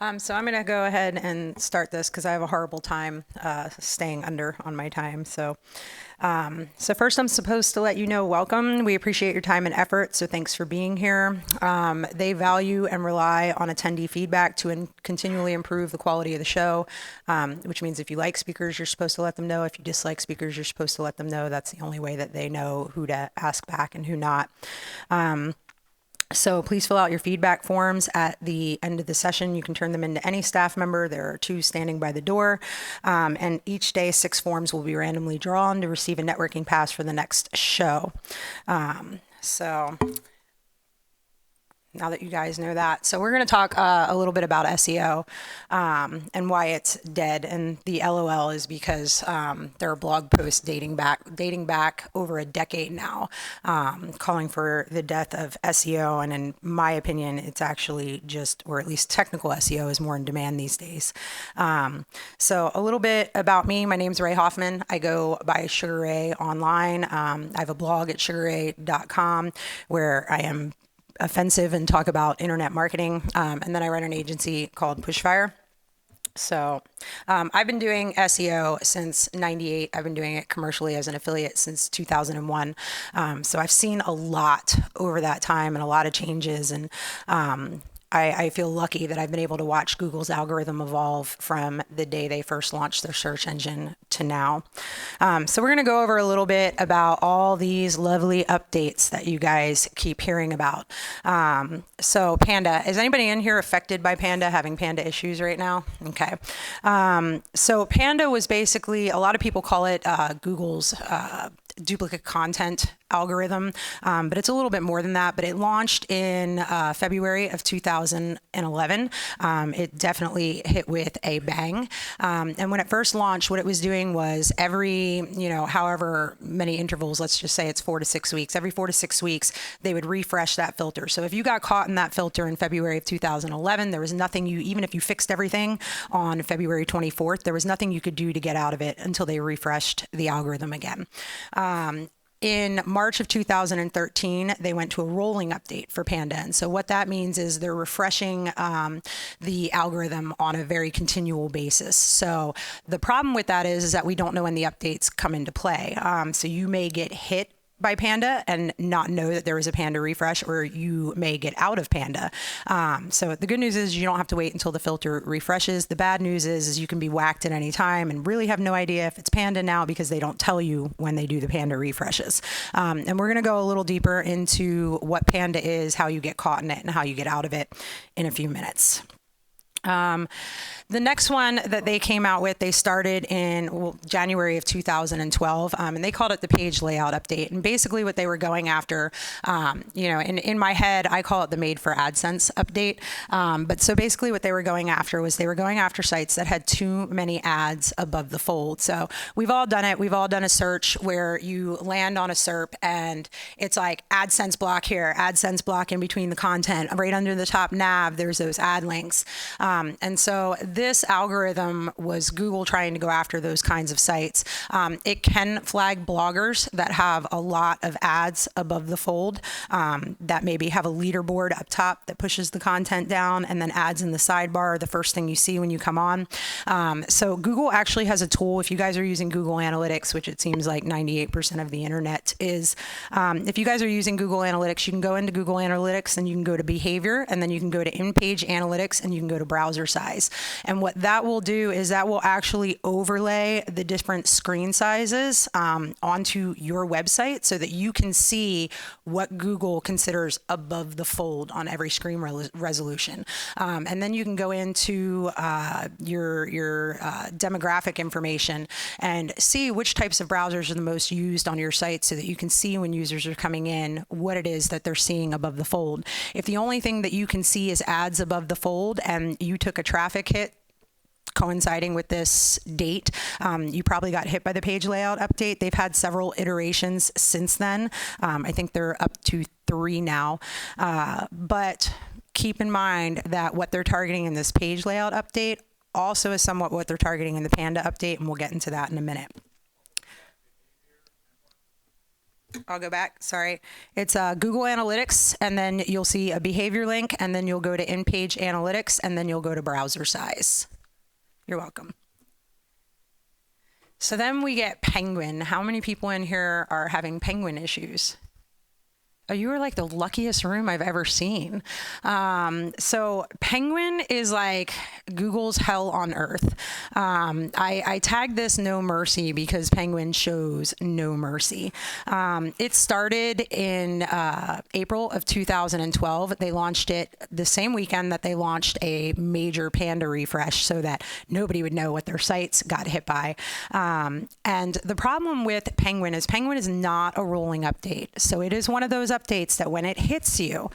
So I'm going to go ahead and start this because I have a horrible time staying under on my time. So first, I'm supposed to let you know, welcome. We appreciate your time and effort, so thanks for being here. They value and rely on attendee feedback to continually improve the quality of the show, which means if you like speakers, you're supposed to let them know. If you dislike speakers, you're supposed to let them know. That's the only way that they know who to ask back and who not. So please fill out your feedback forms at the end of the session. You can turn them into any staff member. There are 2 standing by the door. And each day, 6 forms will be randomly drawn to receive a networking pass for the next show. So now that you guys know that. So we're going to talk a little bit about SEO and why it's dead. And the LOL is because there are blog posts dating back over a decade now, calling for the death of SEO. And in my opinion, it's actually just, or at least technical SEO is more in demand these days. So a little bit about me. My name's Rae Hoffman. I go by Sugarrae online. I have a blog at sugarrae.com where I am offensive and talk about internet marketing. And then I run an agency called Pushfire. So I've been doing SEO since '98. I've been doing it commercially as an affiliate since 2001. So I've seen a lot over that time and a lot of changes. And I feel lucky that I've been able to watch Google's algorithm evolve from the day they first launched their search engine to now. So we're going to go over a little bit about all these lovely updates that you guys keep hearing about. So Panda, is anybody in here affected by Panda, having Panda issues right now? Okay. So Panda was basically, a lot of people call it Google's duplicate content algorithm, but it's a little bit more than that. But it launched in February of 2011. It definitely hit with a bang. And when it first launched, what it was doing was every, however many intervals, let's just say it's 4 to 6 weeks, every 4 to 6 weeks, they would refresh that filter. So if you got caught in that filter in February of 2011, there was nothing even if you fixed everything on February 24th, there was nothing you could do to get out of it until they refreshed the algorithm again. In March of 2013, they went to a rolling update for Panda. And so what that means is they're refreshing the algorithm on a very continual basis. So the problem with that is that we don't know when the updates come into play. So you may get hit by Panda and not know that there was a Panda refresh, or you may get out of Panda. So the good news is you don't have to wait until the filter refreshes. The bad news is you can be whacked at any time and really have no idea if it's Panda now because they don't tell you when they do the Panda refreshes. And we're going to go a little deeper into what Panda is, how you get caught in it, and how you get out of it in a few minutes. The next one that they came out with, they started in January of 2012, and they called it the page layout update. And basically what they were going after, in my head, I call it the made for AdSense update. But so basically what they were going after was they were going after sites that had too many ads above the fold. So we've all done it. We've all done a search where you land on a SERP and it's like AdSense block here, AdSense block in between the content. Right under the top nav, there's those ad links. And so this algorithm was Google trying to go after those kinds of sites. It can flag bloggers that have a lot of ads above the fold, that maybe have a leaderboard up top that pushes the content down, and then ads in the sidebar are the first thing you see when you come on. So Google actually has a tool. If you guys are using Google Analytics, which it seems like 98% of the internet is, if you guys are using Google Analytics, you can go into Google Analytics and you can go to behavior, and then you can go to in-page analytics, and you can go to browser size. And what that will do is that will actually overlay the different screen sizes onto your website so that you can see what Google considers above the fold on every screen resolution. And then you can go into your demographic information and see which types of browsers are the most used on your site so that you can see when users are coming in what it is that they're seeing above the fold. If the only thing that you can see is ads above the fold and you took a traffic hit coinciding with this date, you probably got hit by the page layout update. They've had several iterations since then. I think they're up to 3 now. But keep in mind that what they're targeting in this page layout update also is somewhat what they're targeting in the Panda update, and we'll get into that in a minute. I'll go back. Sorry. It's Google Analytics, and then you'll see a behavior link, and then you'll go to in-page analytics, and then you'll go to browser size. You're welcome. So then we get Penguin. How many people in here are having Penguin issues? Oh, you are like the luckiest room I've ever seen. So Penguin is like Google's hell on earth. I tagged this no mercy because Penguin shows no mercy. It started in April of 2012. They launched it the same weekend that they launched a major Panda refresh so that nobody would know what their sites got hit by. And the problem with Penguin is not a rolling update. So it is one of those updates that when it hits you,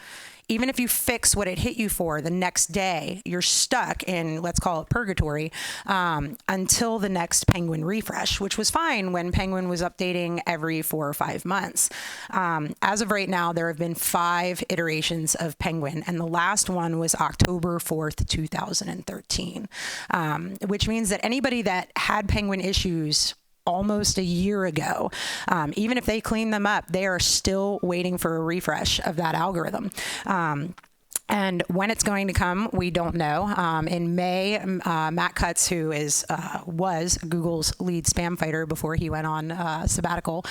even if you fix what it hit you for the next day, you're stuck in, let's call it purgatory, until the next Penguin refresh, which was fine when Penguin was updating every 4 or 5 months. As of right now, there have been 5 iterations of Penguin, and the last one was October 4th, 2013, which means that anybody that had Penguin issues almost a year ago, even if they clean them up, they are still waiting for a refresh of that algorithm. And when it's going to come, we don't know. In May, Matt Cutts, who was Google's lead spam fighter before he went on sabbatical,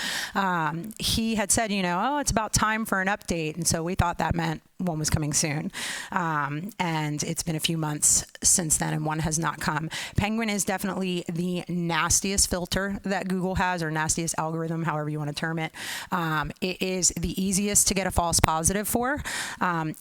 he had said, oh, it's about time for an update. And so we thought that meant one was coming soon. And it's been a few months since then, and one has not come. Penguin is definitely the nastiest filter that Google has, or nastiest algorithm, however you want to term it. It is the easiest to get a false positive for.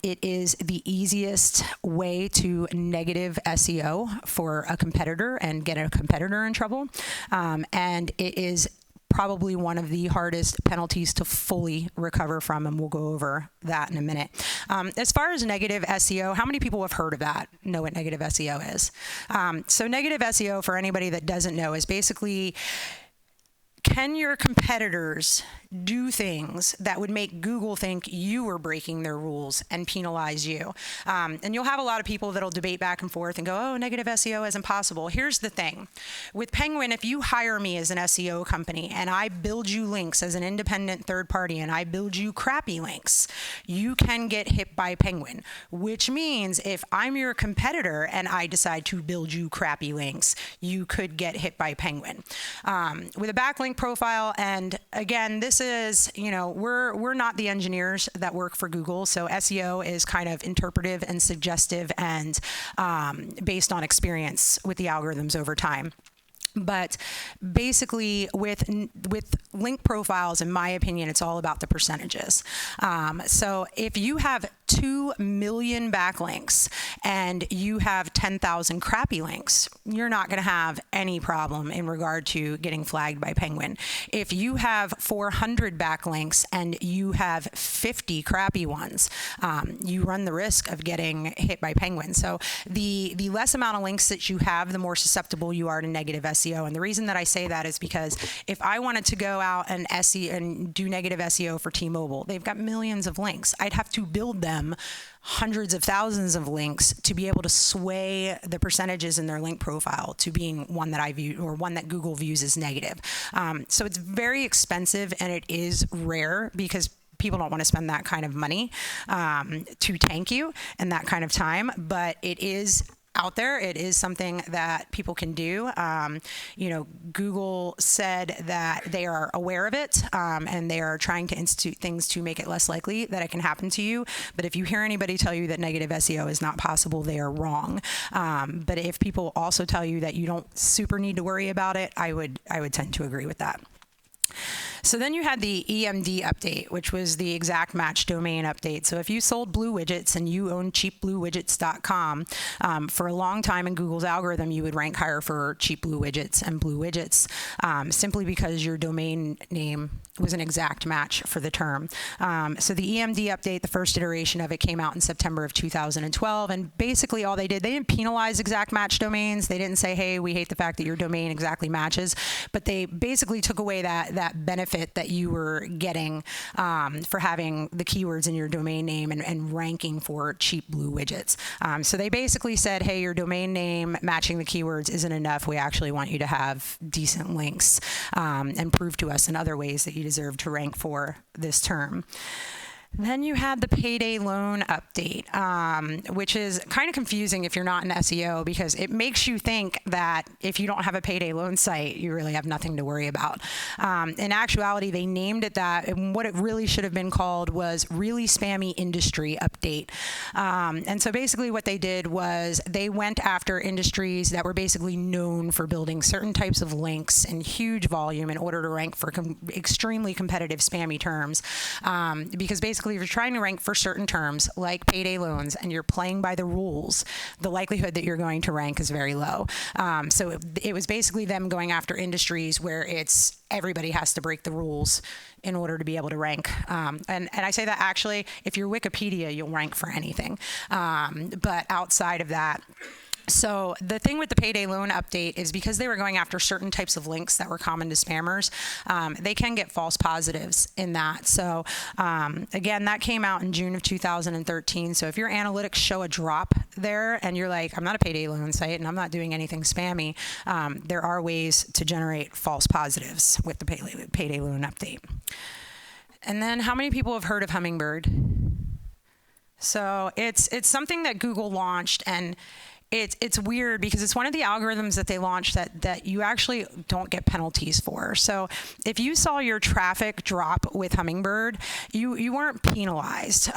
It is the easiest way to negative SEO for a competitor and get a competitor in trouble. And it is probably one of the hardest penalties to fully recover from, and we'll go over that in a minute. As far as negative SEO, how many people have heard of that, know what negative SEO is? So negative SEO, for anybody that doesn't know, is basically, can your competitors do things that would make Google think you were breaking their rules and penalize you? And you'll have a lot of people that'll debate back and forth and go, oh, negative SEO is impossible. Here's the thing. With Penguin, if you hire me as an SEO company and I build you links as an independent third party and I build you crappy links, you can get hit by Penguin, which means if I'm your competitor and I decide to build you crappy links, you could get hit by Penguin. With a backlink profile, and again, this is, we're not the engineers that work for Google, so SEO is kind of interpretive and suggestive and based on experience with the algorithms over time. But basically, with link profiles, in my opinion, it's all about the percentages. So if you have 2 million backlinks and you have 10,000 crappy links, you're not going to have any problem in regard to getting flagged by Penguin. If you have 400 backlinks and you have 50 crappy ones, you run the risk of getting hit by Penguin. So the less amount of links that you have, the more susceptible you are to negative SEO. And the reason that I say that is because if I wanted to go out and do negative SEO for T-Mobile, they've got millions of links. I'd have to build them hundreds of thousands of links to be able to sway the percentages in their link profile to being one that I view, or one that Google views as negative. So it's very expensive, and it is rare because people don't want to spend that kind of money to tank you and that kind of time, but it is out there. It is something that people can do. Google said that they are aware of it, and they are trying to institute things to make it less likely that it can happen to you. But if you hear anybody tell you that negative SEO is not possible, they are wrong. But if people also tell you that you don't super need to worry about it, I would tend to agree with that. So then you had the EMD update, which was the exact match domain update. So if you sold blue widgets and you own cheapbluewidgets.com, for a long time in Google's algorithm, you would rank higher for cheap blue widgets and blue widgets, simply because your domain name was an exact match for the term. So the EMD update, the first iteration of it, came out in September of 2012. And basically all they didn't penalize exact match domains. They didn't say, hey, we hate the fact that your domain exactly matches. But they basically took away that benefit benefit that you were getting for having the keywords in your domain name and ranking for cheap blue widgets. So they basically said, hey, your domain name matching the keywords isn't enough. We actually want you to have decent links and prove to us in other ways that you deserve to rank for this term. Then you had the payday loan update, which is kind of confusing if you're not in SEO, because it makes you think that if you don't have a payday loan site, you really have nothing to worry about. In actuality, they named it that, and what it really should have been called was Really Spammy Industry Update. And so basically what they did was they went after industries that were basically known for building certain types of links in huge volume in order to rank for extremely competitive spammy terms, because basically if you're trying to rank for certain terms like payday loans and you're playing by the rules, the likelihood that you're going to rank is very low. So it was basically them going after industries where it's everybody has to break the rules in order to be able to rank. And I say that actually, if you're Wikipedia, you'll rank for anything. But outside of that, so the thing with the payday loan update is because they were going after certain types of links that were common to spammers, they can get false positives in that. So again, that came out in June of 2013. So if your analytics show a drop there and you're like, I'm not a payday loan site and I'm not doing anything spammy, there are ways to generate false positives with the payday loan update. And then how many people have heard of Hummingbird? So it's something that Google launched, and it's weird because it's one of the algorithms that they launched that you actually don't get penalties for. So if you saw your traffic drop with Hummingbird, you weren't penalized.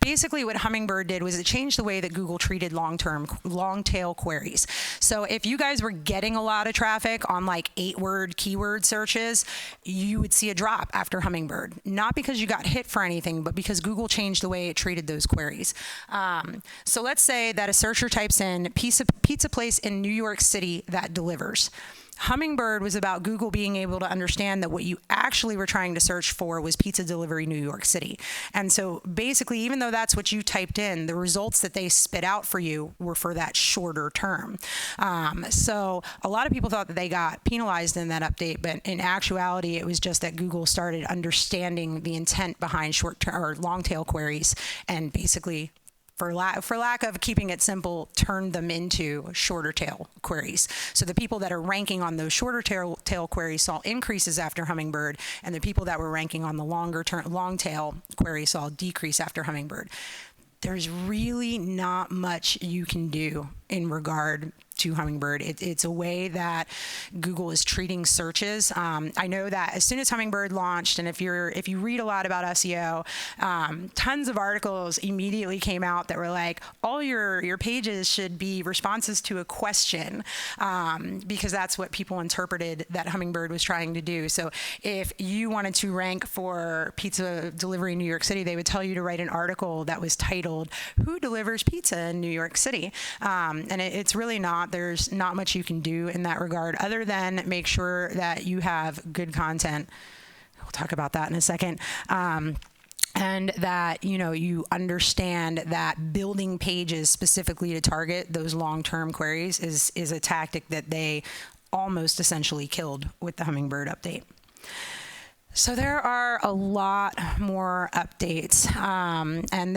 Basically what Hummingbird did was it changed the way that Google treated long-tail queries. So if you guys were getting a lot of traffic on like 8-word keyword searches, you would see a drop after Hummingbird. Not because you got hit for anything, but because Google changed the way it treated those queries. So let's say that a searcher types in pizza place in New York City that delivers. Hummingbird was about Google being able to understand that what you actually were trying to search for was pizza delivery New York City. And so basically, even though that's what you typed in, the results that they spit out for you were for that shorter term. So a lot of people thought that they got penalized in that update, but in actuality, it was just that Google started understanding the intent behind short-term or long-tail queries and basically, for lack of keeping it simple, turned them into shorter tail queries. So the people that are ranking on those shorter tail queries saw increases after Hummingbird, and the people that were ranking on the long tail queries saw a decrease after Hummingbird. There's really not much you can do in regard to Hummingbird. It's a way that Google is treating searches. I know that as soon as Hummingbird launched, and if you read a lot about SEO, tons of articles immediately came out that were like, all your pages should be responses to a question, because that's what people interpreted that Hummingbird was trying to do. So if you wanted to rank for pizza delivery in New York City, they would tell you to write an article that was titled, "Who Delivers Pizza in New York City?" And it's really not. There's not much you can do in that regard other than make sure that you have good content. We'll talk about that in a second. And that, you understand that building pages specifically to target those long-term queries is a tactic that they almost essentially killed with the Hummingbird update. So there are a lot more updates, and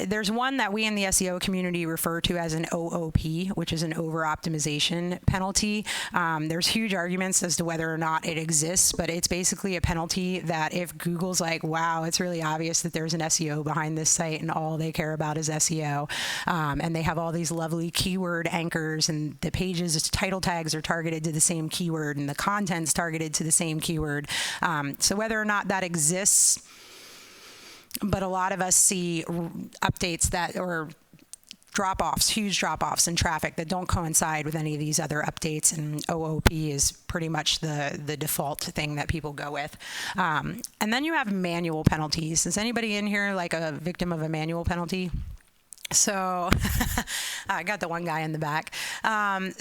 there's one that we in the SEO community refer to as an OOP, which is an over-optimization penalty. There's huge arguments as to whether or not it exists, but it's basically a penalty that if Google's like, wow, it's really obvious that there's an SEO behind this site and all they care about is SEO, and they have all these lovely keyword anchors and the pages' title tags are targeted to the same keyword and the content's targeted to the same keyword. So whether or not that exists, but a lot of us see updates or drop-offs, huge drop-offs in traffic that don't coincide with any of these other updates, and OOP is pretty much the default thing that people go with. And then you have manual penalties. Is anybody in here like a victim of a manual penalty? So I got the one guy in the back.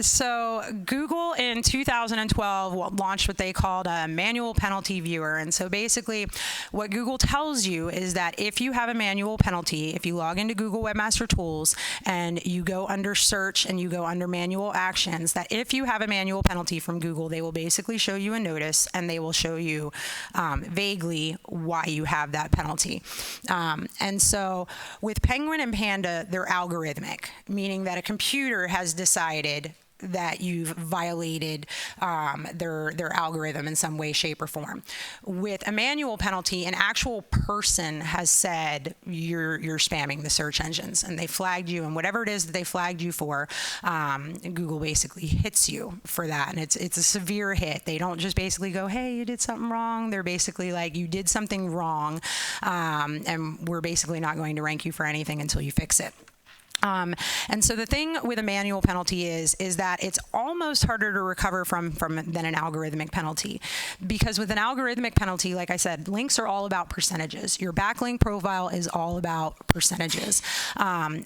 So Google in 2012 launched what they called a manual penalty viewer. And so basically what Google tells you is that if you have a manual penalty, if you log into Google Webmaster Tools and you go under search and you go under manual actions, that if you have a manual penalty from Google, they will basically show you a notice and they will show you vaguely why you have that penalty. And so with Penguin and Panda, they're algorithmic, meaning that a computer has decided that you've violated their algorithm in some way, shape, or form. With a manual penalty, an actual person has said you're spamming the search engines, and they flagged you, and whatever it is that they flagged you for, Google basically hits you for that, and it's a severe hit. They don't just basically go, hey, you did something wrong. They're basically like, you did something wrong, and we're basically not going to rank you for anything until you fix it. And so the thing with a manual penalty is that it's almost harder to recover from than an algorithmic penalty, because with an algorithmic penalty, like I said, links are all about percentages. Your backlink profile is all about percentages.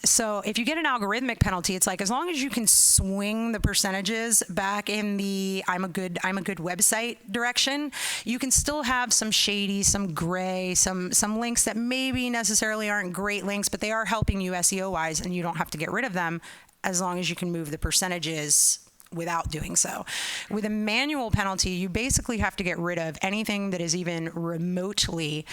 So if you get an algorithmic penalty, it's like, as long as you can swing the percentages back in the I'm a good website direction, you can still have some shady, some gray, some links that maybe necessarily aren't great links, but they are helping you SEO wise, and you don't have to get rid of them as long as you can move the percentages without doing so. With a manual penalty, you basically have to get rid of anything that is even remotely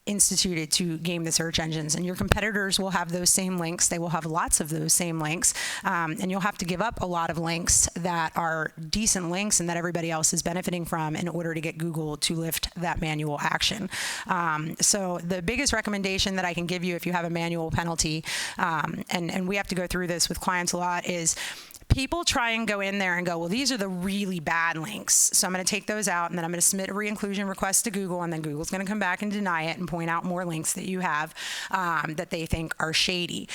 instituted to game the search engines, and your competitors will have those same links. They will have lots of those same links, and you'll have to give up a lot of links that are decent links and that everybody else is benefiting from in order to get Google to lift that manual action. So the biggest recommendation that I can give you if you have a manual penalty, and we have to go through this with clients a lot, is people try and go in there and go, well, these are the really bad links, so I'm going to take those out, and then I'm going to submit a re-inclusion request to Google, and then Google's going to come back and deny it and point out more links that you have that they think are shady.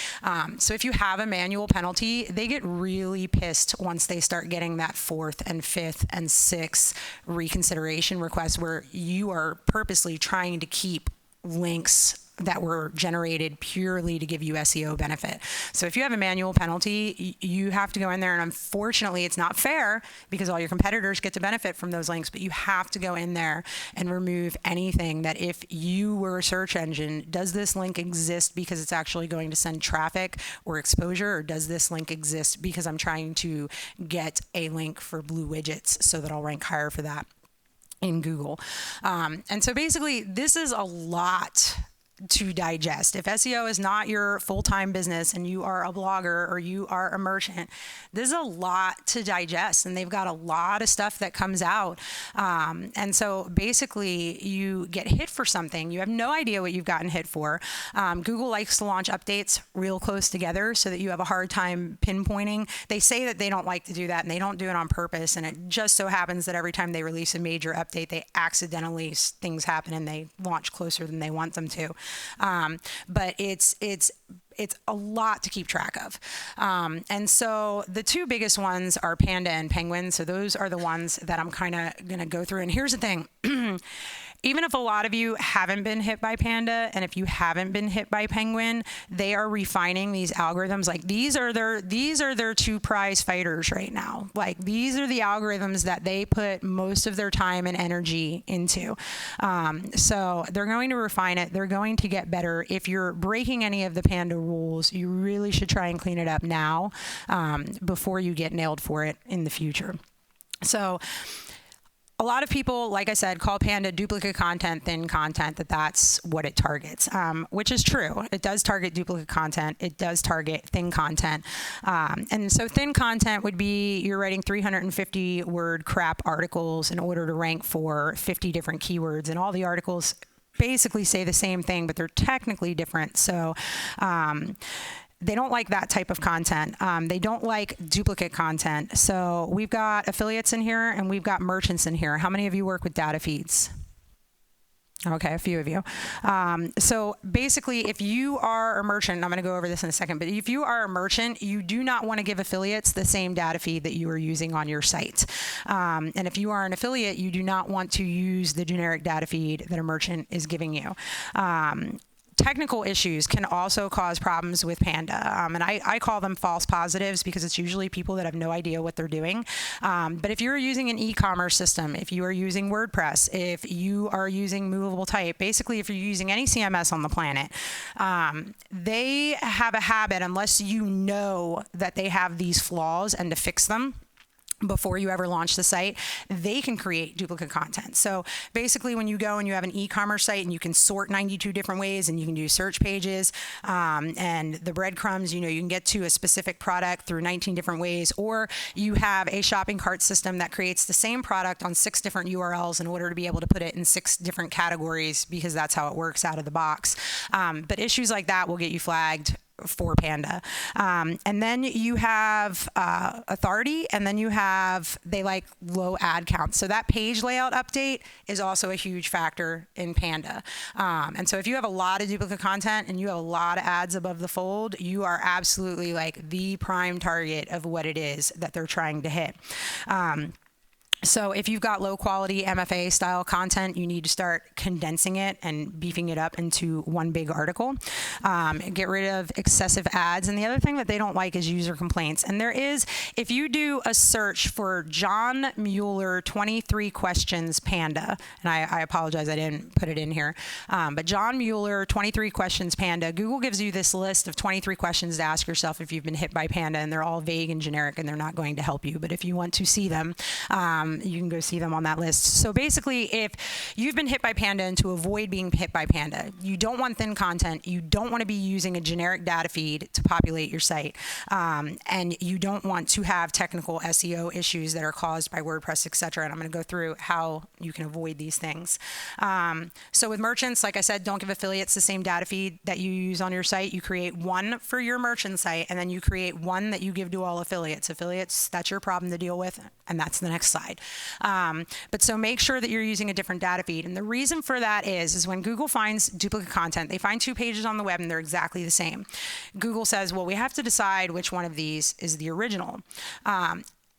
So if you have a manual penalty, they get really pissed once they start getting that 4th and 5th and 6th reconsideration request, where you are purposely trying to keep links that were generated purely to give you SEO benefit. So if you have a manual penalty, you have to go in there, and unfortunately it's not fair because all your competitors get to benefit from those links, but you have to go in there and remove anything that, if you were a search engine, does this link exist because it's actually going to send traffic or exposure, or does this link exist because I'm trying to get a link for blue widgets so that I'll rank higher for that in Google. And so basically this is a lot to digest. If SEO is not your full-time business and you are a blogger or you are a merchant, this is a lot to digest, and they've got a lot of stuff that comes out. And so basically you get hit for something. You have no idea what you've gotten hit for. Google likes to launch updates real close together so that you have a hard time pinpointing. They say that they don't like to do that, and they don't do it on purpose. And it just so happens that every time they release a major update, they accidentally, things happen and they launch closer than they want them to. But it's a lot to keep track of. And so the two biggest ones are Panda and Penguin. So those are the ones that I'm kind of going to go through. And here's the thing. Even if a lot of you haven't been hit by Panda, and if you haven't been hit by Penguin, they are refining these algorithms. Like, these are their two prize fighters right now. Like, these are the algorithms that they put most of their time and energy into. So they're going to refine it. They're going to get better. If you're breaking any of the Panda rules, you really should try and clean it up now, before you get nailed for it in the future. So a lot of people, like I said, call Panda duplicate content, thin content, that's what it targets, which is true. It does target duplicate content. It does target thin content. And so thin content would be, you're writing 350 word crap articles in order to rank for 50 different keywords, and all the articles basically say the same thing, but they're technically different. So they don't like that type of content. They don't like duplicate content. So we've got affiliates in here and we've got merchants in here. How many of you work with data feeds? Okay, a few of you. So basically, if you are a merchant, and I'm going to go over this in a second, but if you are a merchant, you do not want to give affiliates the same data feed that you are using on your site. And if you are an affiliate, you do not want to use the generic data feed that a merchant is giving you. technical issues can also cause problems with Panda. And I call them false positives because it's usually people that have no idea what they're doing. But if you're using an e-commerce system, if you are using WordPress, if you are using movable type, basically if you're using any CMS on the planet, they have a habit, unless you know that they have these flaws and to fix them before you ever launch the site, they can create duplicate content. So basically when you go and you have an e-commerce site and you can sort 92 different ways and you can do search pages and the breadcrumbs, you can get to a specific product through 19 different ways, or you have a shopping cart system that creates the same product on 6 different URLs in order to be able to put it in 6 different categories, because that's how it works out of the box. But issues like that will get you flagged for Panda. And then you have authority, and then they like low ad counts. So that page layout update is also a huge factor in Panda. And so if you have a lot of duplicate content and you have a lot of ads above the fold, you are absolutely like the prime target of what it is that they're trying to hit. So if you've got low quality MFA style content, you need to start condensing it and beefing it up into one big article. Get rid of excessive ads. And the other thing that they don't like is user complaints. And there is, if you do a search for John Mueller 23 questions Panda, and I apologize, I didn't put it in here, but John Mueller 23 questions Panda, Google gives you this list of 23 questions to ask yourself if you've been hit by Panda, and they're all vague and generic and they're not going to help you. But if you want to see them, you can go see them on that list. So basically, if you've been hit by Panda, and to avoid being hit by Panda, you don't want thin content, you don't want to be using a generic data feed to populate your site, and you don't want to have technical SEO issues that are caused by WordPress, etc. And I'm going to go through how you can avoid these things. So with merchants, like I said, don't give affiliates the same data feed that you use on your site. You create one for your merchant site, and then you create one that you give to all affiliates. Affiliates, that's your problem to deal with, and that's the next slide. But so make sure that you're using a different data feed. And the reason for that is when Google finds duplicate content, they find 2 pages on the web and they're exactly the same. Google says, well, we have to decide which one of these is the original.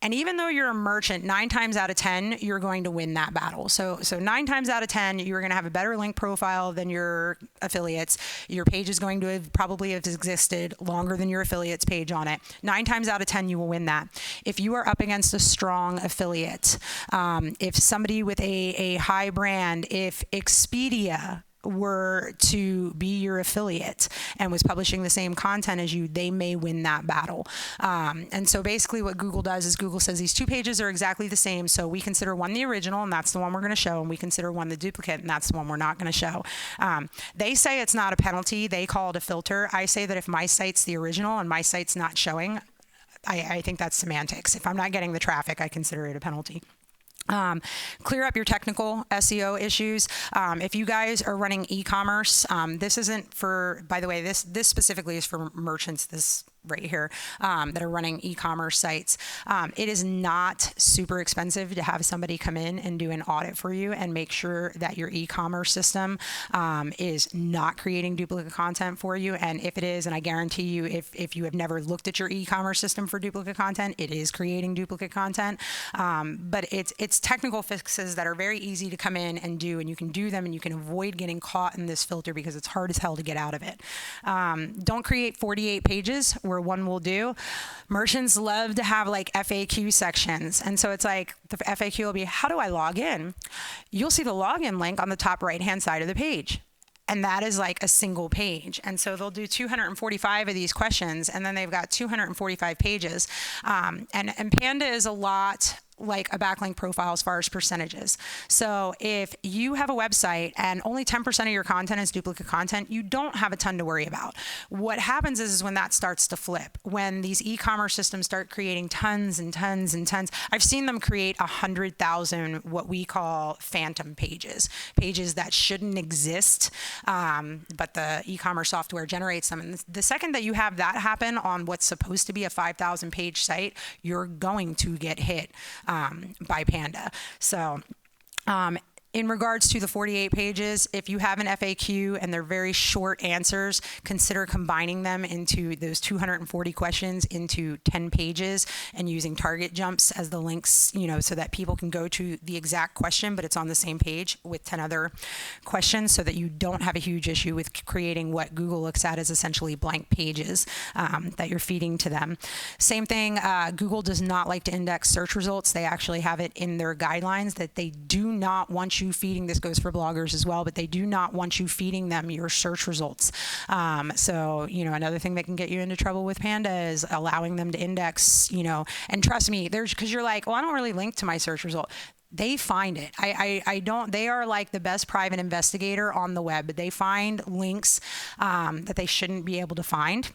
And even though you're a merchant, 9 times out of 10, you're going to win that battle. So 9 times out of 10, you're going to have a better link profile than your affiliates. Your page is going to have probably have existed longer than your affiliate's page on it. 9 times out of 10, you will win that. If you are up against a strong affiliate, if somebody with a high brand, if Expedia were to be your affiliate and was publishing the same content as you, they may win that battle. And so basically what Google does is Google says these 2 pages are exactly the same, so we consider one the original, and that's the one we're going to show, and we consider one the duplicate, and that's the one we're not going to show. They say it's not a penalty. They call it a filter. I say that if my site's the original and my site's not showing, I think that's semantics. If I'm not getting the traffic, I consider it a penalty. Clear up your technical SEO issues. If you guys are running e-commerce, this isn't for, by the way, this specifically is for merchants, this right here, that are running e-commerce sites. It is not super expensive to have somebody come in and do an audit for you and make sure that your e-commerce system is not creating duplicate content for you. And if it is, and I guarantee you, if you have never looked at your e-commerce system for duplicate content, it is creating duplicate content. But it's technical fixes that are very easy to come in and do, and you can do them, and you can avoid getting caught in this filter because it's hard as hell to get out of it. Don't create 48 pages where one will do. Merchants love to have like FAQ sections. And so it's like the FAQ will be, how do I log in? You'll see the login link on the top right-hand side of the page. And that is like a single page. And so they'll do 245 of these questions, and then they've got 245 pages. And Panda is a lot like a backlink profile as far as percentages. So if you have a website and only 10% of your content is duplicate content, you don't have a ton to worry about. What happens is when that starts to flip, when these e-commerce systems start creating tons and tons and tons, I've seen them create 100,000 what we call phantom pages that shouldn't exist, but the e-commerce software generates them. And the second that you have that happen on what's supposed to be a 5,000 page site, you're going to get hit by Panda. So In regards to the 48 pages, if you have an FAQ and they're very short answers, consider combining them into those 240 questions into 10 pages and using target jumps as the links, so that people can go to the exact question, but it's on the same page with 10 other questions, so that you don't have a huge issue with creating what Google looks at as essentially blank pages that you're feeding to them. Same thing, Google does not like to index search results. They actually have it in their guidelines that they do not want you feeding, this goes for bloggers as well, but they do not want you feeding them your search results. So, another thing that can get you into trouble with Panda is allowing them to index, and trust me, because you're like, well, I don't really link to my search result. They find it. I don't, they are like the best private investigator on the web. They find links that they shouldn't be able to find.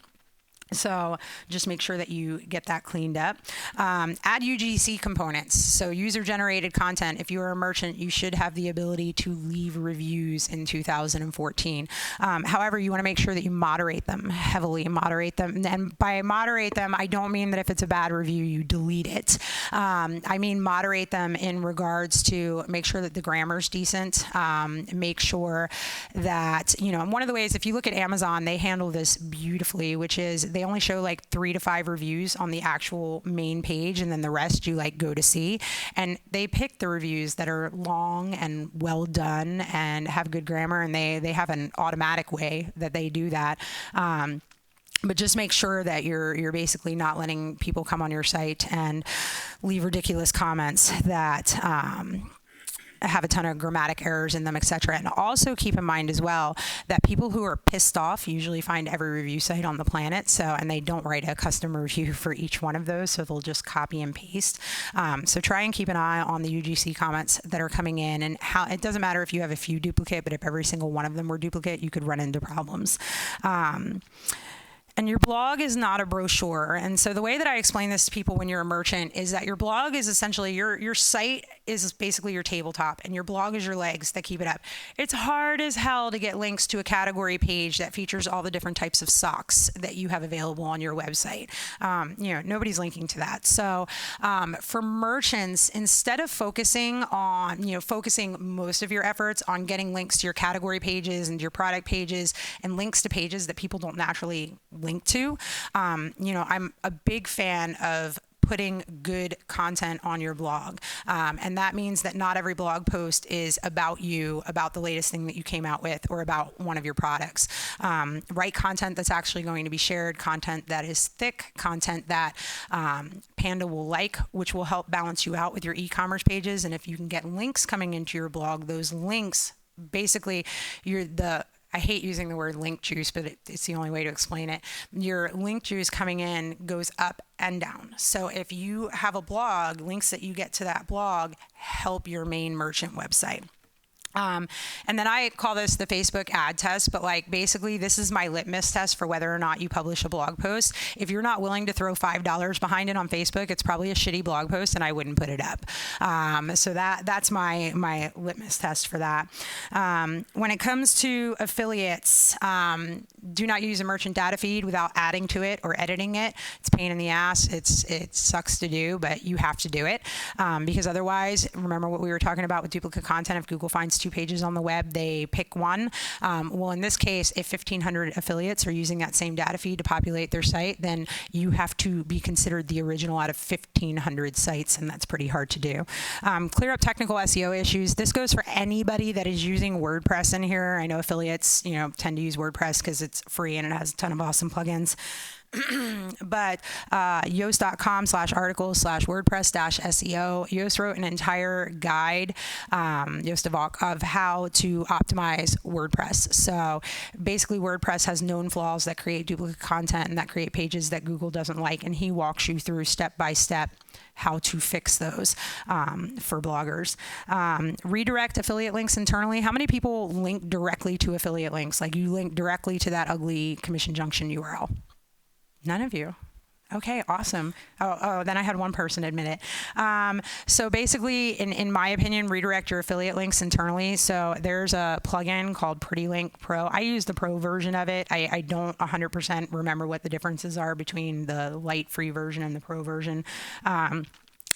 So just make sure that you get that cleaned up. Add UGC components. So user-generated content. If you're a merchant, you should have the ability to leave reviews in 2014. However, you want to make sure that you moderate them, heavily moderate them. And by moderate them, I don't mean that if it's a bad review, you delete it. I mean moderate them in regards to make sure that the grammar's decent. Make sure that, and one of the ways, if you look at Amazon, they handle this beautifully, which is they only show like 3 to 5 reviews on the actual main page, and then the rest you go to see. And they pick the reviews that are long and well done and have good grammar, and they have an automatic way that they do that. But just make sure that you're basically not letting people come on your site and leave ridiculous comments that have a ton of grammatic errors in them, etc. And also keep in mind as well that people who are pissed off usually find every review site on the planet. And they don't write a custom review for each one of those. So they'll just copy and paste. So try and keep an eye on the UGC comments that are coming in, and how it doesn't matter if you have a few duplicate, but if every single one of them were duplicate, you could run into problems. And your blog is not a brochure. And so the way that I explain this to people when you're a merchant is that your blog is essentially your site is basically your tabletop, and your blog is your legs that keep it up. It's hard as hell to get links to a category page that features all the different types of socks that you have available on your website. Nobody's linking to that. So for merchants, instead of focusing on, focusing most of your efforts on getting links to your category pages and your product pages and links to pages that people don't naturally link to, I'm a big fan of putting good content on your blog. And that means that not every blog post is about you, about the latest thing that you came out with, or about one of your products. Write content that's actually going to be shared, content that is thick, content that Panda will like, which will help balance you out with your e-commerce pages. And if you can get links coming into your blog, those links, basically, I hate using the word link juice, but it's the only way to explain it. Your link juice coming in goes up and down. So if you have a blog, links that you get to that blog help your main merchant website. And then I call this the Facebook ad test, but basically this is my litmus test for whether or not you publish a blog post. If you're not willing to throw $5 behind it on Facebook, it's probably a shitty blog post and I wouldn't put it up. So that's my litmus test for that. When it comes to affiliates, do not use a merchant data feed without adding to it or editing it. It's a pain in the ass. It sucks to do, but you have to do it, because otherwise, remember what we were talking about with duplicate content. If Google finds 2 pages on the web, they pick one. Well, in this case, if 1,500 affiliates are using that same data feed to populate their site, then you have to be considered the original out of 1,500 sites, and that's pretty hard to do. Clear up technical SEO issues. This goes for anybody that is using WordPress in here. I know affiliates, tend to use WordPress because it's free and it has a ton of awesome plugins. But yoast.com/articles/WordPress-SEO. Yoast wrote an entire guide, Yoast of how to optimize WordPress. So basically WordPress has known flaws that create duplicate content and that create pages that Google doesn't like, and he walks you through step by step how to fix those for bloggers. Redirect affiliate links internally. How many people link directly to affiliate links? You link directly to that ugly commission junction URL? None of you. Okay, awesome. Oh, then I had one person admit it. So basically, in my opinion, redirect your affiliate links internally. So there's a plugin called Pretty Link Pro. I use the pro version of it. I don't 100% remember what the differences are between the light free version and the pro version.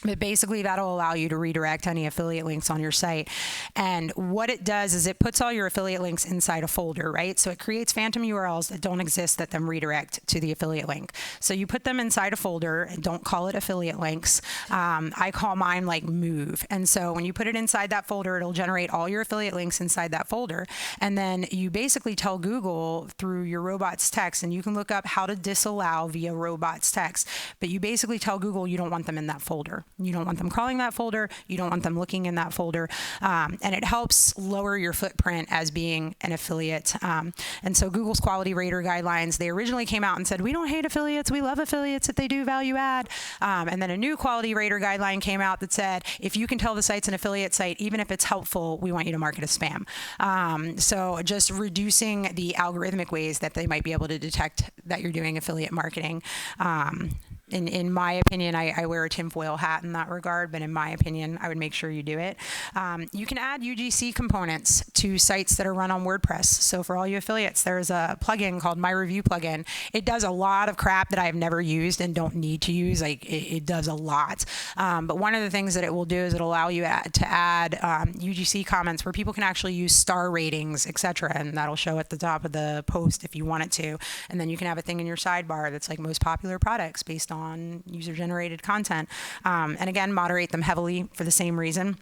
But basically, that'll allow you to redirect any affiliate links on your site. And what it does is it puts all your affiliate links inside a folder, right? So it creates phantom URLs that don't exist that then redirect to the affiliate link. So you put them inside a folder and don't call it affiliate links. I call mine like move. And so when you put it inside that folder, it'll generate all your affiliate links inside that folder. And then you basically tell Google through your robots text, and you can look up how to disallow via robots text, but you basically tell Google you don't want them in that folder. You don't want them crawling that folder. You don't want them looking in that folder. And it helps lower your footprint as being an affiliate. And so Google's quality rater guidelines, they originally came out and said, we don't hate affiliates. We love affiliates if they do value add. And then a new quality rater guideline came out that said, if you can tell the site's an affiliate site, even if it's helpful, we want you to mark it as spam. So just reducing the algorithmic ways that they might be able to detect that you're doing affiliate marketing. In my opinion, I wear a tinfoil hat in that regard, but in my opinion, I would make sure you do it. You can add UGC components to sites that are run on WordPress. So for all you affiliates, there's a plugin called My Review plugin. It does a lot of crap that I've never used and don't need to use. Like it does a lot. But one of the things that it will do is it'll allow you to add UGC comments where people can actually use star ratings, etc. And that'll show at the top of the post if you want it to. And then you can have a thing in your sidebar that's like most popular products based on user-generated content. And again, moderate them heavily for the same reason.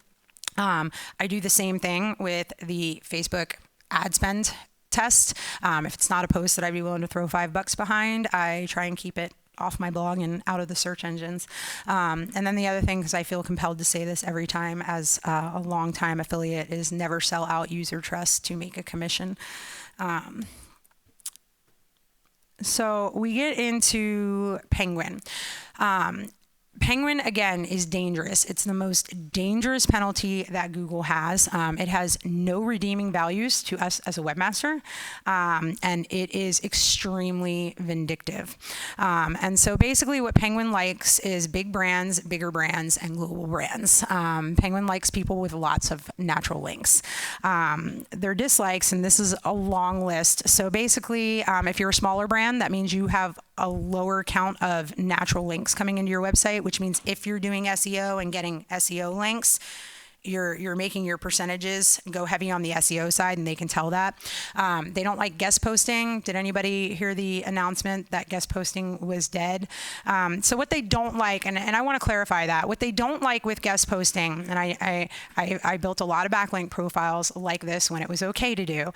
I do the same thing with the Facebook ad spend test. If it's not a post that I'd be willing to throw $5 behind, I try and keep it off my blog and out of the search engines. And then the other thing, because I feel compelled to say this every time as a long-time affiliate, is never sell out user trust to make a commission. So we get into Penguin. Penguin, again, is dangerous. It's the most dangerous penalty that Google has. It has no redeeming values to us as a webmaster, and it is extremely vindictive. And so basically what Penguin likes is big brands, bigger brands, and global brands. Penguin likes people with lots of natural links. Their dislikes, and this is a long list. So basically, if you're a smaller brand, that means you have a lower count of natural links coming into your website, which means if you're doing SEO and getting SEO links, you're making your percentages go heavy on the SEO side, and they can tell that. They don't like guest posting. Did anybody hear the announcement that guest posting was dead? So what they don't like, and I want to clarify that, what they don't like with guest posting, and I built a lot of backlink profiles like this when it was okay to do.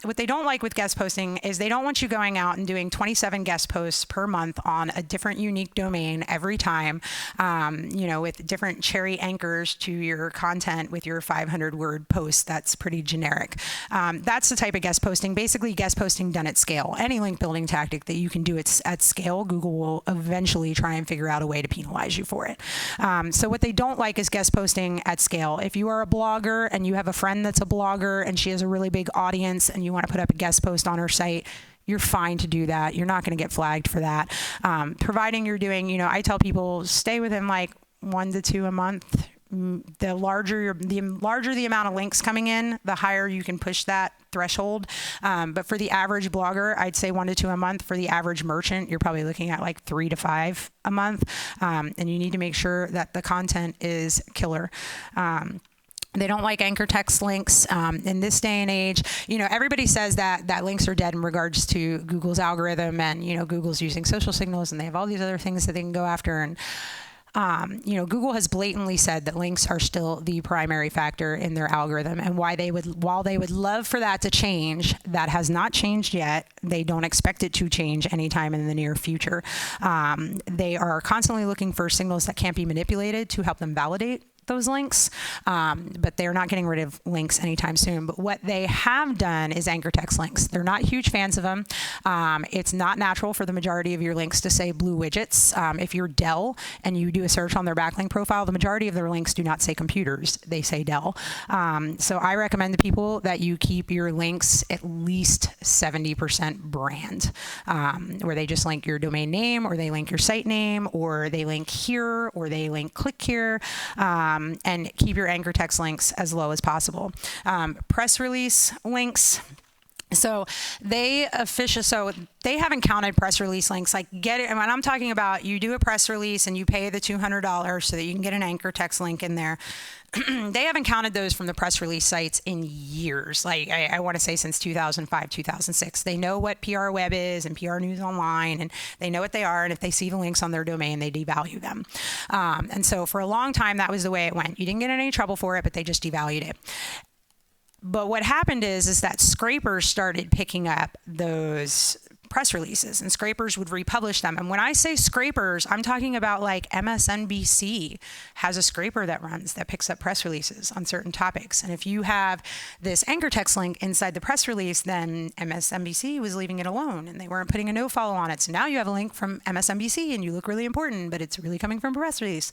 What they don't like with guest posting is they don't want you going out and doing 27 guest posts per month on a different unique domain every time, with different cherry anchors to your content with your 500-word post. That's pretty generic. That's the type of guest posting, basically guest posting done at scale. Any link building tactic that you can do at scale, Google will eventually try and figure out a way to penalize you for it. So what they don't like is guest posting at scale. If you are a blogger and you have a friend that's a blogger and she has a really big audience and you want to put up a guest post on her site, you're fine to do that. You're not going to get flagged for that. Providing you're doing, I tell people stay within like 1 to 2 a month. The larger the amount of links coming in, the higher you can push that threshold. But for the average blogger, I'd say 1 to 2 a month. For the average merchant, you're probably looking at like 3 to 5 a month. And you need to make sure that the content is killer. They don't like anchor text links. In this day and age, everybody says that links are dead in regards to Google's algorithm, and, Google's using social signals and they have all these other things that they can go after. And Google has blatantly said that links are still the primary factor in their algorithm, and while they would love for that to change, that has not changed yet. They don't expect it to change anytime in the near future. They are constantly looking for signals that can't be manipulated to help them validate those links, but they're not getting rid of links anytime soon. But what they have done is anchor text links. They're not huge fans of them. It's not natural for the majority of your links to say blue widgets. If you're Dell and you do a search on their backlink profile, the majority of their links do not say computers. They say Dell. So I recommend to people that you keep your links at least 70% brand, where they just link your domain name, or they link your site name, or they link here, or they link click here. And keep your anchor text links as low as possible. Press release links. So they haven't counted press release links. Like get it. And when I'm talking about, you do a press release and you pay the $200 so that you can get an anchor text link in there. They haven't counted those from the press release sites in years. Like I want to say since 2005, 2006. They know what PR Web is and PR News Online, and they know what they are. And if they see the links on their domain, they devalue them. And so for a long time, that was the way it went. You didn't get in any trouble for it, but they just devalued it. But what happened is that scrapers started picking up those press releases, and scrapers would republish them. And when I say scrapers, I'm talking about like MSNBC has a scraper that picks up press releases on certain topics. And if you have this anchor text link inside the press release, then MSNBC was leaving it alone and they weren't putting a no follow on it. So now you have a link from MSNBC and you look really important, but it's really coming from a press release.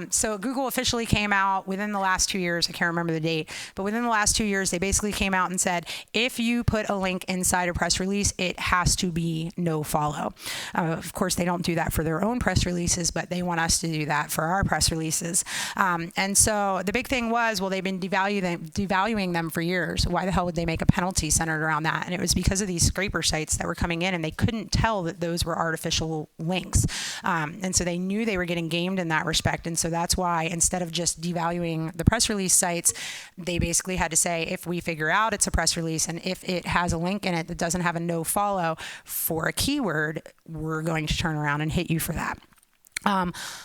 So Google officially came out within the last 2 years. I can't remember the date, but within the last 2 years, they basically came out and said, if you put a link inside a press release, it has to be no follow. Of course, they don't do that for their own press releases, but they want us to do that for our press releases. And so the big thing was, well, they've been devaluing them for years. Why the hell would they make a penalty centered around that? And it was because of these scraper sites that were coming in and they couldn't tell that those were artificial links. And so they knew they were getting gamed in that respect. And so that's why instead of just devaluing the press release sites, they basically had to say, if we figure out it's a press release and if it has a link in it that doesn't have a no follow for a keyword, we're going to turn around and hit you for that.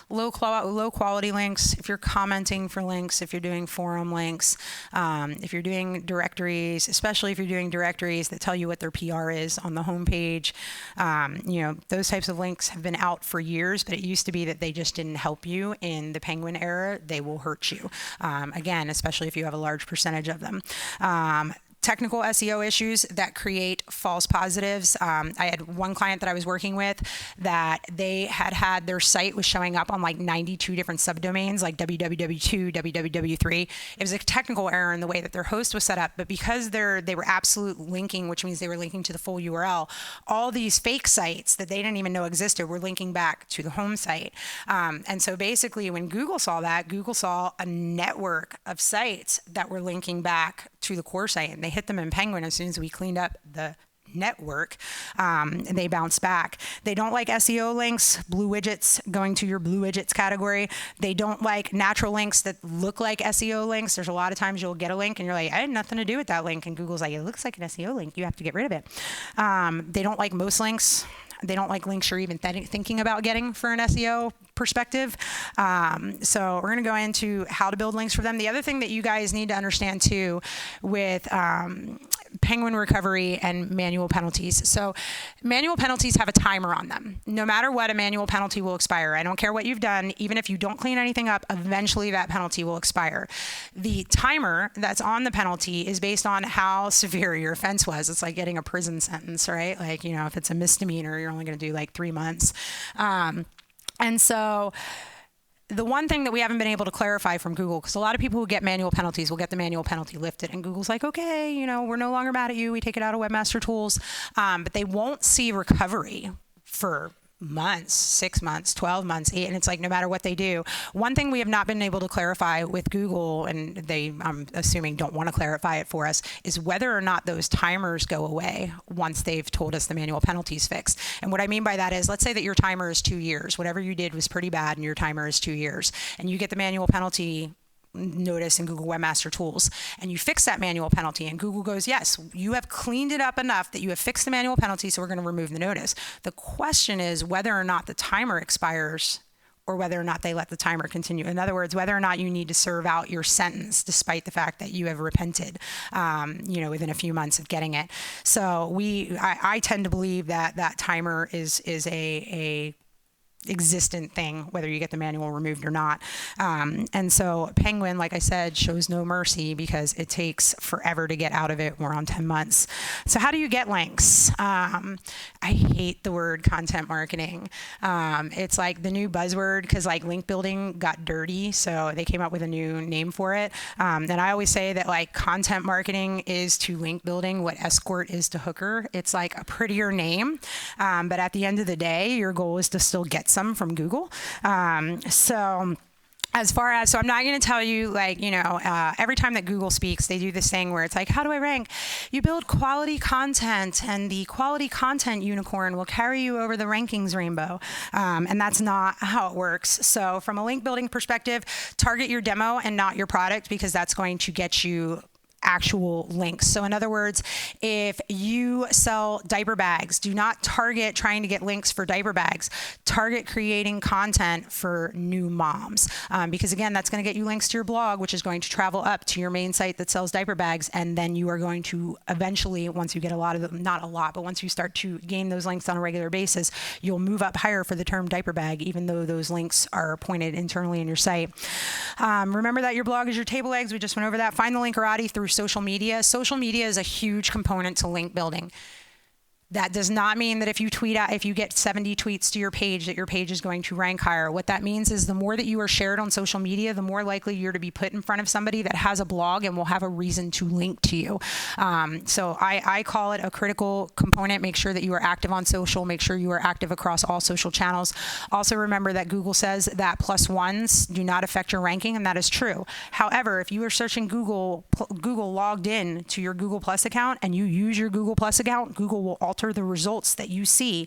Low quality links, if you're commenting for links, if you're doing forum links, if you're doing directories, especially if you're doing directories that tell you what their PR is on the homepage, those types of links have been out for years, but it used to be that they just didn't help you. In the Penguin era, they will hurt you. Again, especially if you have a large percentage of them. Technical SEO issues that create false positives. I had one client that I was working with that they had their site was showing up on like 92 different subdomains, like www2, www3. It was a technical error in the way that their host was set up, but because they were absolute linking, which means they were linking to the full URL, all these fake sites that they didn't even know existed were linking back to the home site. And so basically when Google saw that, Google saw a network of sites that were linking back to the core site, and they hit them in Penguin as soon as we cleaned up the network. And they bounce back. They don't like SEO links, blue widgets going to your blue widgets category. They don't like natural links that look like SEO links. There's a lot of times you'll get a link and you're like, I had nothing to do with that link. And Google's like, it looks like an SEO link. You have to get rid of it. They don't like most links. They don't like links you're even thinking about getting for an SEO perspective. So we're going to go into how to build links for them. The other thing that you guys need to understand too with Penguin recovery and manual penalties. So manual penalties have a timer on them. No matter what, a manual penalty will expire. I don't care what you've done. Even if you don't clean anything up, eventually that penalty will expire. The timer that's on the penalty is based on how severe your offense was. It's like getting a prison sentence, right? Like, if it's a misdemeanor, you're only going to do like 3 months. And so the one thing that we haven't been able to clarify from Google, because a lot of people who get manual penalties will get the manual penalty lifted, and Google's like, okay, we're no longer mad at you. We take it out of Webmaster Tools, but they won't see recovery for months, 6 months, 12 months, and it's like no matter what they do. One thing we have not been able to clarify with Google, and they, I'm assuming, don't want to clarify it for us, is whether or not those timers go away once they've told us the manual penalties fixed. And what I mean by that is, let's say that your timer is 2 years. Whatever you did was pretty bad, and your timer is 2 years, and you get the manual penalty notice in Google Webmaster Tools, and you fix that manual penalty, and Google goes, yes, you have cleaned it up enough that you have fixed the manual penalty, so we're going to remove the notice. The question is whether or not the timer expires or whether or not they let the timer continue. In other words, whether or not you need to serve out your sentence despite the fact that you have repented, within a few months of getting it. So I tend to believe that that timer is a existent thing, whether you get the manual removed or not. And so Penguin, like I said, shows no mercy because it takes forever to get out of it. We're on 10 months. So how do you get links? I hate the word content marketing. It's like the new buzzword because like link building got dirty. So they came up with a new name for it. And I always say that like content marketing is to link building what escort is to hooker. It's like a prettier name. But at the end of the day, your goal is to still get some from Google. So As far as, so I'm not going to tell you, like, every time that Google speaks, they do this thing where it's like, how do I rank? You build quality content, and the quality content unicorn will carry you over the rankings rainbow. And that's not how it works. So from a link building perspective, target your demo and not your product, because that's going to get you actual links. So in other words, if you sell diaper bags, do not target trying to get links for diaper bags. Target creating content for new moms, because again, that's going to get you links to your blog, which is going to travel up to your main site that sells diaper bags. And then you are going to eventually, once you get a lot of them, not a lot, but once you start to gain those links on a regular basis, you'll move up higher for the term diaper bag, even though those links are pointed internally in your site. Remember that your blog is your table legs. We just went over that. Find the linkerati through social media. Social media is a huge component to link building. That does not mean that if you tweet out, if you get 70 tweets to your page, that your page is going to rank higher. What that means is the more that you are shared on social media, the more likely you're to be put in front of somebody that has a blog and will have a reason to link to you. So I call it a critical component. Make sure that you are active on social. Make sure you are active across all social channels. Also remember that Google says that +1s do not affect your ranking, and that is true. However, if you are searching Google logged in to your Google Plus account and you use your Google Plus account, Google will alter the results that you see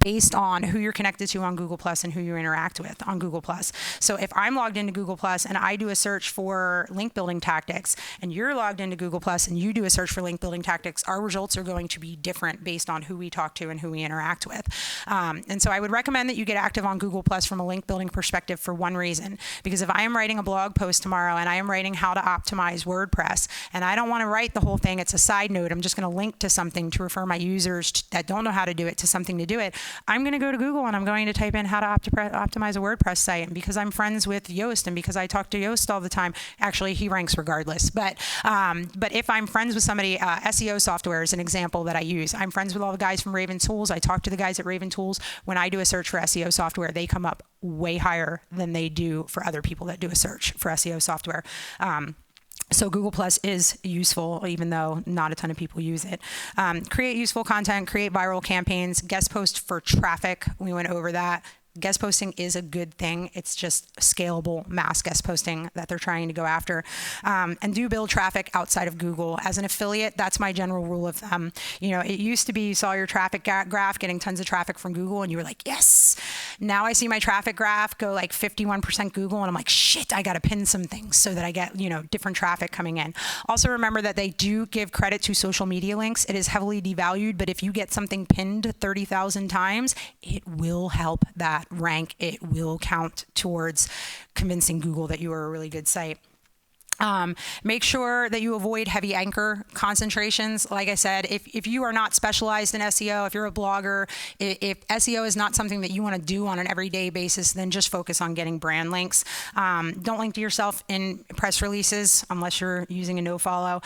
based on who you're connected to on Google Plus and who you interact with on Google Plus. So if I'm logged into Google Plus and I do a search for link building tactics, and you're logged into Google Plus and you do a search for link building tactics, our results are going to be different based on who we talk to and who we interact with. And so I would recommend that you get active on Google Plus from a link building perspective for one reason, because if I am writing a blog post tomorrow and I am writing how to optimize WordPress, and I don't want to write the whole thing, it's a side note, I'm just going to link to something to refer my users that don't know how to do it to something to do it, I'm going to go to Google and I'm going to type in how to optimize a WordPress site. And because I'm friends with Yoast and because I talk to Yoast all the time, actually he ranks regardless. But if I'm friends with somebody, SEO software is an example that I use. I'm friends with all the guys from Raven Tools. I talk to the guys at Raven Tools. When I do a search for SEO software, they come up way higher than they do for other people that do a search for SEO software. So Google Plus is useful, even though not a ton of people use it. Create useful content, create viral campaigns, guest post for traffic. We went over that. Guest posting is a good thing. It's just scalable mass guest posting that they're trying to go after. And do build traffic outside of Google. As an affiliate, that's my general rule of thumb. It used to be you saw your traffic graph getting tons of traffic from Google and you were like, yes. Now I see my traffic graph go like 51% Google and I'm like, shit, I got to pin some things so that I get, different traffic coming in. Also remember that they do give credit to social media links. It is heavily devalued, but if you get something pinned 30,000 times, it will help that rank. It will count towards convincing Google that you are a really good site. Make sure that you avoid heavy anchor concentrations. Like I said, if you are not specialized in SEO, if you're a blogger, if SEO is not something that you want to do on an everyday basis, then just focus on getting brand links. Don't link to yourself in press releases unless you're using a nofollow.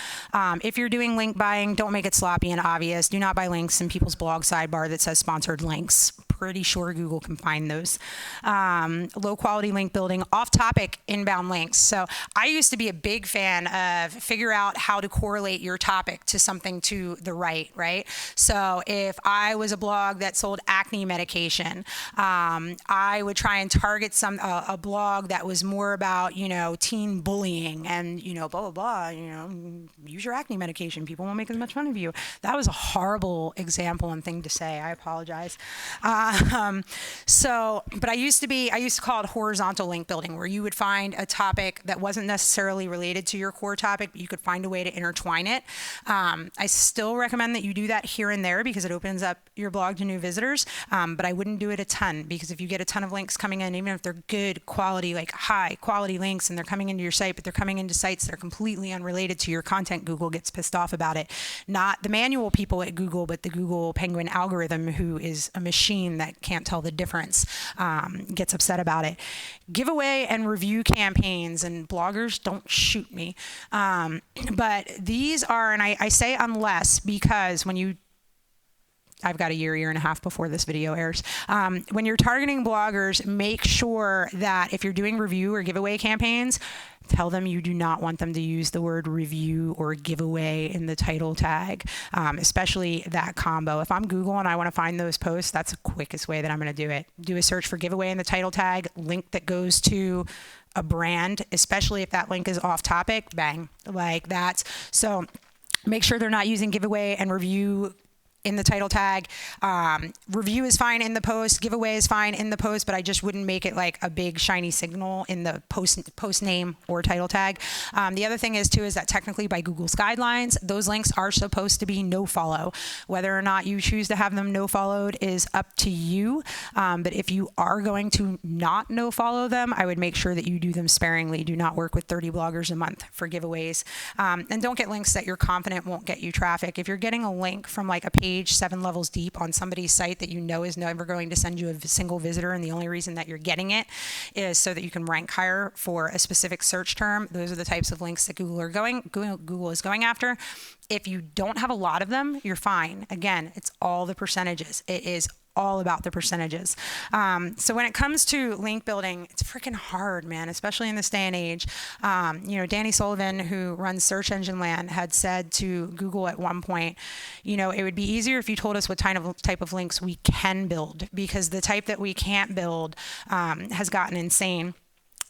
If you're doing link buying, don't make it sloppy and obvious. Do not buy links in people's blog sidebar that says sponsored links. Pretty sure Google can find those. Low quality link building, off topic inbound links. So I used to be a big fan of figure out how to correlate your topic to something to the right? So if I was a blog that sold acne medication, I would try and target a blog that was more about, teen bullying and, blah, blah, blah, use your acne medication. People won't make as much fun of you. That was a horrible example and thing to say. I apologize. But I used to call it horizontal link building, where you would find a topic that wasn't necessarily related to your core topic, but you could find a way to intertwine it. I still recommend that you do that here and there because it opens up your blog to new visitors. But I wouldn't do it a ton, because if you get a ton of links coming in, even if they're good quality, like high quality links, and they're coming into your site, but they're coming into sites that are completely unrelated to your content, Google gets pissed off about it. Not the manual people at Google, but the Google Penguin algorithm, who is a machine that can't tell the difference, gets upset about it. Giveaway and review campaigns, and bloggers, don't shoot me. But these are, and I say unless, because I've got a year and a half before this video airs. When you're targeting bloggers, make sure that if you're doing review or giveaway campaigns, tell them you do not want them to use the word review or giveaway in the title tag, especially that combo. If I'm Google and I want to find those posts, that's the quickest way that I'm going to do it. Do a search for giveaway in the title tag, link that goes to a brand, especially if that link is off topic, bang, like that. So make sure they're not using giveaway and review in the title tag. Review is fine in the post, giveaway is fine in the post, but I just wouldn't make it like a big shiny signal in the post name or title tag. The other thing is too, is that technically by Google's guidelines, those links are supposed to be no follow. Whether or not you choose to have them no followed is up to you. But if you are going to not no follow them, I would make sure that you do them sparingly. Do not work with 30 bloggers a month for giveaways. And don't get links that you're confident won't get you traffic. If you're getting a link from like a page 7 levels deep on somebody's site that you know is never going to send you a single visitor, and the only reason that you're getting it is so that you can rank higher for a specific search term, those are the types of links that Google is going after. If you don't have a lot of them, you're fine. Again, it's all the percentages. It is all about the percentages. So when it comes to link building, it's freaking hard, man, especially in this day and age. Danny Sullivan, who runs Search Engine Land, had said to Google at one point, it would be easier if you told us what type of links we can build, because the type that we can't build has gotten insane.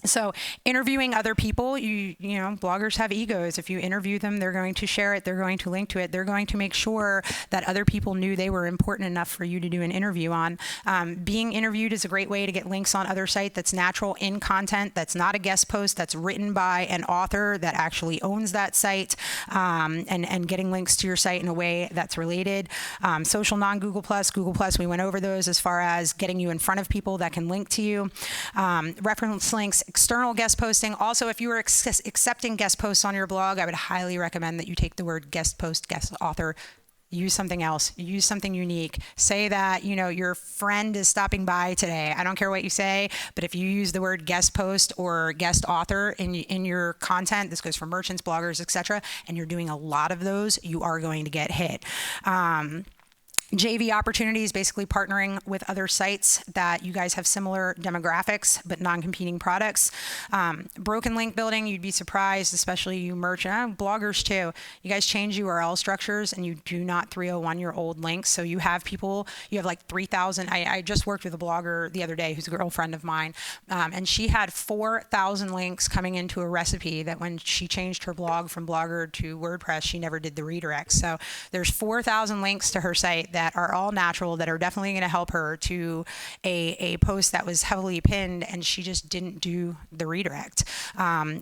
So interviewing other people, bloggers have egos. If you interview them, they're going to share it. They're going to link to it. They're going to make sure that other people knew they were important enough for you to do an interview on. Being interviewed is a great way to get links on other sites that's natural in content, that's not a guest post, that's written by an author that actually owns that site, and getting links to your site in a way that's related. Social non-Google Plus, Google Plus, we went over those as far as getting you in front of people that can link to you. Reference links, external guest posting. Also, if you are accepting guest posts on your blog, I would highly recommend that you take the word guest post, guest author, use something else, use something unique. Say that, your friend is stopping by today. I don't care what you say, but if you use the word guest post or guest author in your content, this goes for merchants, bloggers, etc., and you're doing a lot of those, you are going to get hit. JV opportunities, basically partnering with other sites that you guys have similar demographics but non-competing products. Broken link building, you'd be surprised, especially you merchant bloggers too. You guys change URL structures and you do not 301 your old links. So you have like 3,000. I just worked with a blogger the other day who's a girlfriend of mine, and she had 4,000 links coming into a recipe that when she changed her blog from Blogger to WordPress, she never did the redirect. So there's 4,000 links to her site that are all natural, that are definitely going to help her to a post that was heavily pinned, and she just didn't do the redirect.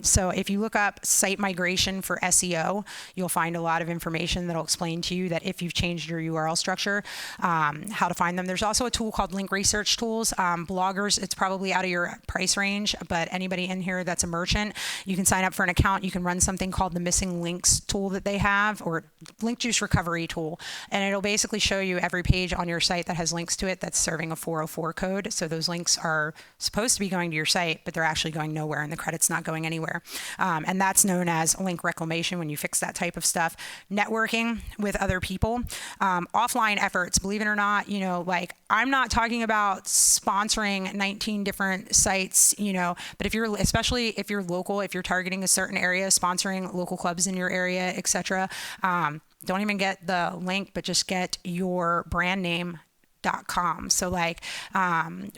So if you look up site migration for SEO, you'll find a lot of information that'll explain to you that if you've changed your URL structure, how to find them. There's also a tool called Link Research Tools. Bloggers, it's probably out of your price range, but anybody in here that's a merchant, you can sign up for an account. You can run something called the Missing Links tool that they have, or Link Juice Recovery tool, and it'll basically show you every page on your site that has links to it that's serving a 404 code. So those links are supposed to be going to your site, but they're actually going nowhere, and the credit's not going anywhere. And that's known as link reclamation when you fix that type of stuff. Networking with other people. Offline efforts, believe it or not, I'm not talking about sponsoring 19 different sites, but especially if you're local, if you're targeting a certain area, sponsoring local clubs in your area, etc. Don't even get the link, but just get your brand name.com. So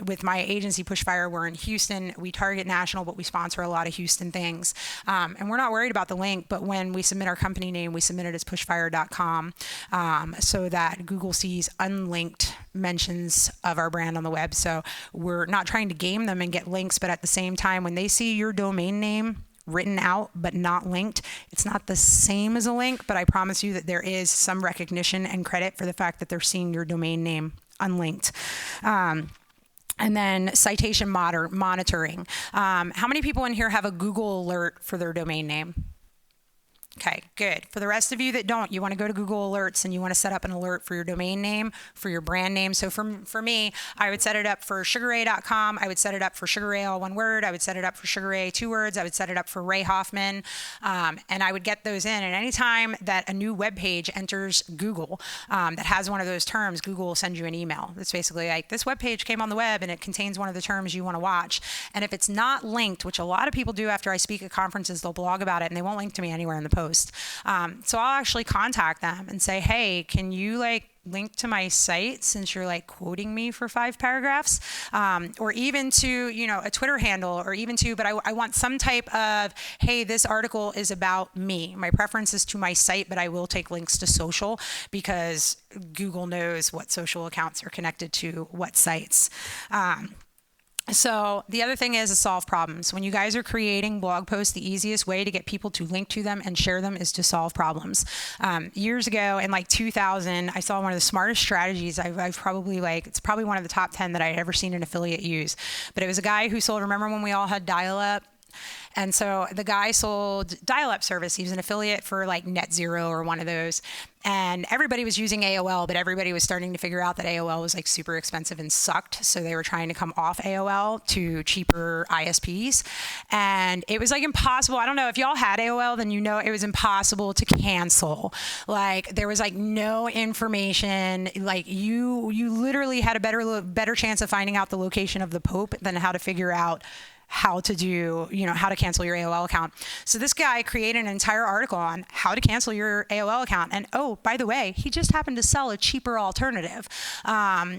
with my agency Pushfire, we're in Houston. We target national, but we sponsor a lot of Houston things. And we're not worried about the link, but when we submit our company name, we submit it as pushfire.com, so that Google sees unlinked mentions of our brand on the web. So we're not trying to game them and get links, but at the same time, when they see your domain name written out but not linked, it's not the same as a link, but I promise you that there is some recognition and credit for the fact that they're seeing your domain name unlinked. And then citation monitoring. How many people in here have a Google alert for their domain name? Okay, good. For the rest of you that don't, you want to go to Google Alerts and you want to set up an alert for your domain name, for your brand name. So for me, I would set it up for Sugarrae.com. I would set it up for Sugarrae, all one word. I would set it up for Sugarrae, 2 words. I would set it up for Rae Hoffman, and I would get those in. And anytime that a new web page enters Google that has one of those terms, Google will send you an email. It's basically like, this web page came on the web and it contains one of the terms you want to watch. And if it's not linked, which a lot of people do after I speak at conferences, they'll blog about it and they won't link to me anywhere in the post. So I'll actually contact them and say, hey, can you link to my site since you're like quoting me for 5 paragraphs, or even to, a Twitter handle, or even to, but I want some type of, hey, this article is about me. My preference is to my site, but I will take links to social because Google knows what social accounts are connected to what sites. So the other thing is to solve problems. When you guys are creating blog posts, the easiest way to get people to link to them and share them is to solve problems. Years ago, in like 2000, I saw one of the smartest strategies I've probably it's probably one of the top 10 that I'd ever seen an affiliate use. But it was a guy who sold, remember when we all had dial-up? And so the guy sold dial-up service. He was an affiliate for like Net Zero or one of those. And everybody was using AOL, but everybody was starting to figure out that AOL was like super expensive and sucked. So they were trying to come off AOL to cheaper ISPs. And it was like impossible. I don't know if y'all had AOL, then it was impossible to cancel. Like there was like no information. Like you literally had a better chance of finding out the location of the Pope than how to figure out how to do, how to cancel your AOL account. So this guy created an entire article on how to cancel your AOL account. And oh, by the way, he just happened to sell a cheaper alternative.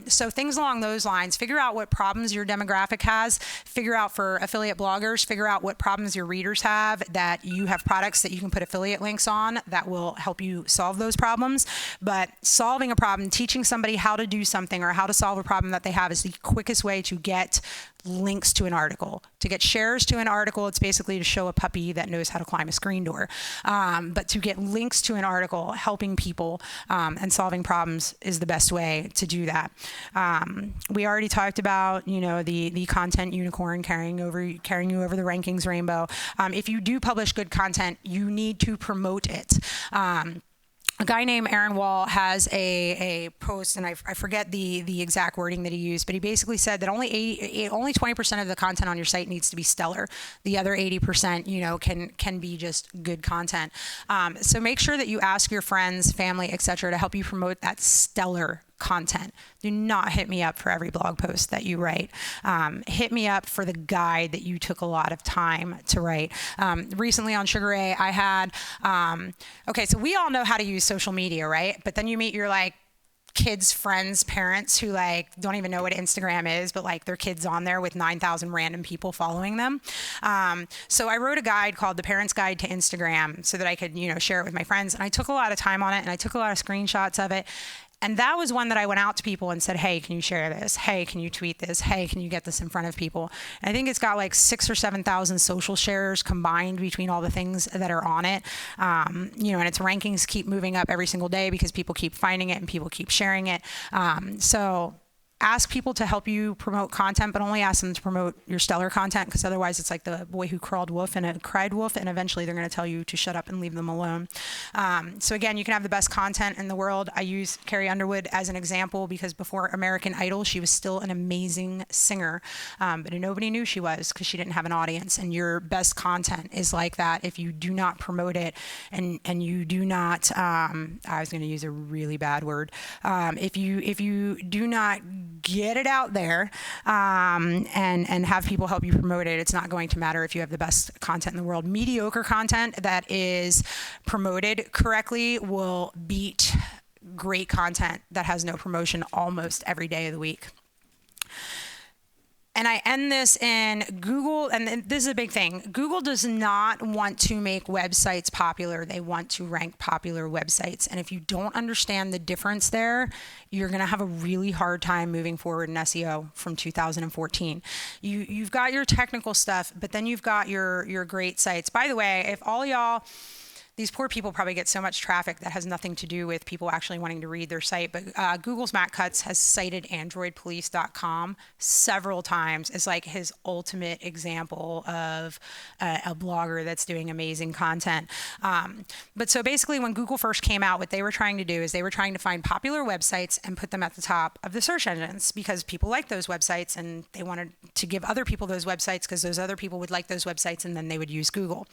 So things along those lines, figure out what problems your demographic has, figure out for affiliate bloggers, figure out what problems your readers have, that you have products that you can put affiliate links on that will help you solve those problems. But solving a problem, teaching somebody how to do something or how to solve a problem that they have is the quickest way to get links to an article. To get shares to an article, it's basically to show a puppy that knows how to climb a screen door. But to get links to an article, helping people and solving problems is the best way to do that. We already talked about, the content unicorn carrying you over the rankings rainbow. If you do publish good content, you need to promote it. A guy named Aaron Wall has a post, and I forget the exact wording that he used, but he basically said that only 20% of the content on your site needs to be stellar. The other 80%, can be just good content. So make sure that you ask your friends, family, etc., to help you promote that stellar content. Do not hit me up for every blog post that you write. Hit me up for the guide that you took a lot of time to write. Recently on Sugarrae, I had, so we all know how to use social media, right? But then you meet your kids, friends, parents who don't even know what Instagram is, but their kids on there with 9,000 random people following them. So I wrote a guide called The Parent's Guide to Instagram so that I could, share it with my friends. And I took a lot of time on it, and I took a lot of screenshots of it. And that was one that I went out to people and said, hey, can you share this? Hey, can you tweet this? Hey, can you get this in front of people? And I think it's got 6,000 or 7,000 social shares combined between all the things that are on it. And its rankings keep moving up every single day because people keep finding it and people keep sharing it. So ask people to help you promote content, but only ask them to promote your stellar content, because otherwise it's like the boy who cried wolf, and eventually they're going to tell you to shut up and leave them alone. So again, you can have the best content in the world. I use Carrie Underwood as an example because before American Idol, she was still an amazing singer, but nobody knew she was because she didn't have an audience. And your best content is like that. If you do not promote it and you do not, I was going to use a really bad word. If you do not get it out there and have people help you promote it, it's not going to matter if you have the best content in the world. Mediocre content that is promoted correctly will beat great content that has no promotion almost every day of the week. And I end this in Google, and this is a big thing. Google does not want to make websites popular. They want to rank popular websites. And if you don't understand the difference there, you're going to have a really hard time moving forward in SEO from 2014. You've got your technical stuff, but then you've got your great sites. By the way, if all y'all... These poor people probably get so much traffic that has nothing to do with people actually wanting to read their site. But Google's Matt Cutts has cited AndroidPolice.com several times as his ultimate example of a blogger that's doing amazing content. But so basically when Google first came out, what they were trying to do is they were trying to find popular websites and put them at the top of the search engines because people like those websites and they wanted to give other people those websites because those other people would like those websites and then they would use Google.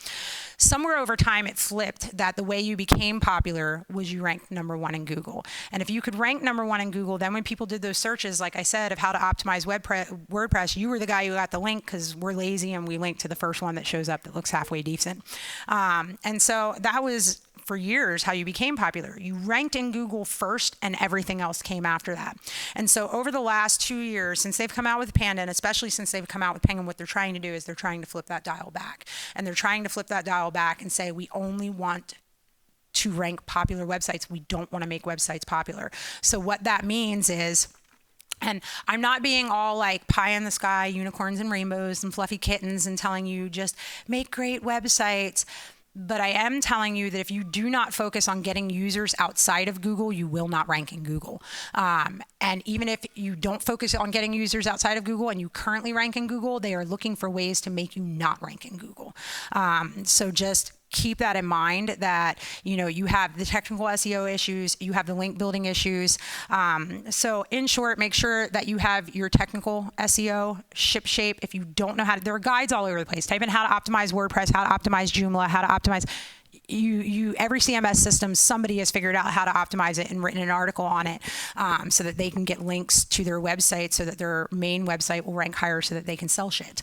Somewhere over time it flipped that the way you became popular was you ranked number one in Google. And if you could rank number one in Google, then when people did those searches, like I said, of how to optimize WordPress, you were the guy who got the link because we're lazy and we link to the first one that shows up that looks halfway decent. And so that was for years how you became popular. You ranked in Google first and everything else came after that. And so over the last 2 years, since they've come out with Panda, and especially since they've come out with Penguin, what they're trying to do is they're trying to flip that dial back. And they're trying to flip that dial back and say, we only want to rank popular websites. We don't want to make websites popular. So what that means is, and I'm not being all like pie in the sky, unicorns and rainbows and fluffy kittens and telling you just make great websites. But I am telling you that if you do not focus on getting users outside of Google, you will not rank in Google. And even if you don't focus on getting users outside of Google and you currently rank in Google, they are looking for ways to make you not rank in Google. So just keep that in mind, that you have the technical SEO issues, you have the link building issues. So in short, make sure that you have your technical SEO ship shape. If you don't know how to, there are guides all over the place. Type in how to optimize WordPress, how to optimize Joomla, how to optimize. Every CMS system, somebody has figured out how to optimize it and written an article on it, so that they can get links to their website, so that their main website will rank higher, so that they can sell shit.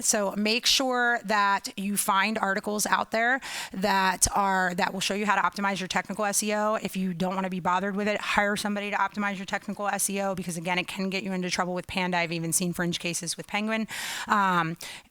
So make sure that you find articles out there that will show you how to optimize your technical SEO. If you don't want to be bothered with it, hire somebody to optimize your technical SEO, because again, it can get you into trouble with Panda. I've even seen fringe cases with Penguin.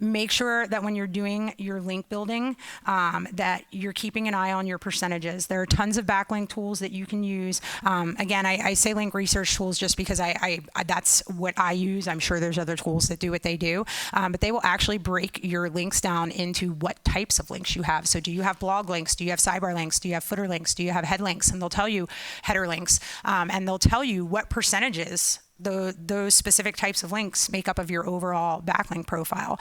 Make sure that when you're doing your link building, that you're keeping an eye on your percentages. There are tons of backlink tools that you can use. Again, I say link research tools just because I that's what I use. I'm sure there's other tools that do what they do, but they will actually break your links down into what types of links you have. So do you have blog links? Do you have sidebar links? Do you have footer links? Do you have head links? And they'll tell you header links, and they'll tell you what percentages those specific types of links make up of your overall backlink profile.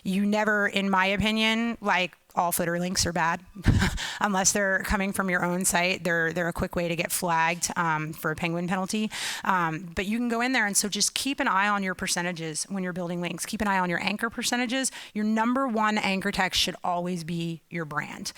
You never, in my opinion, like all footer links are bad unless they're coming from your own site. They're a quick way to get flagged for a Penguin penalty. But you can go in there, and so just keep an eye on your percentages when you're building links. Keep an eye on your anchor percentages. Your number one anchor text should always be your brand.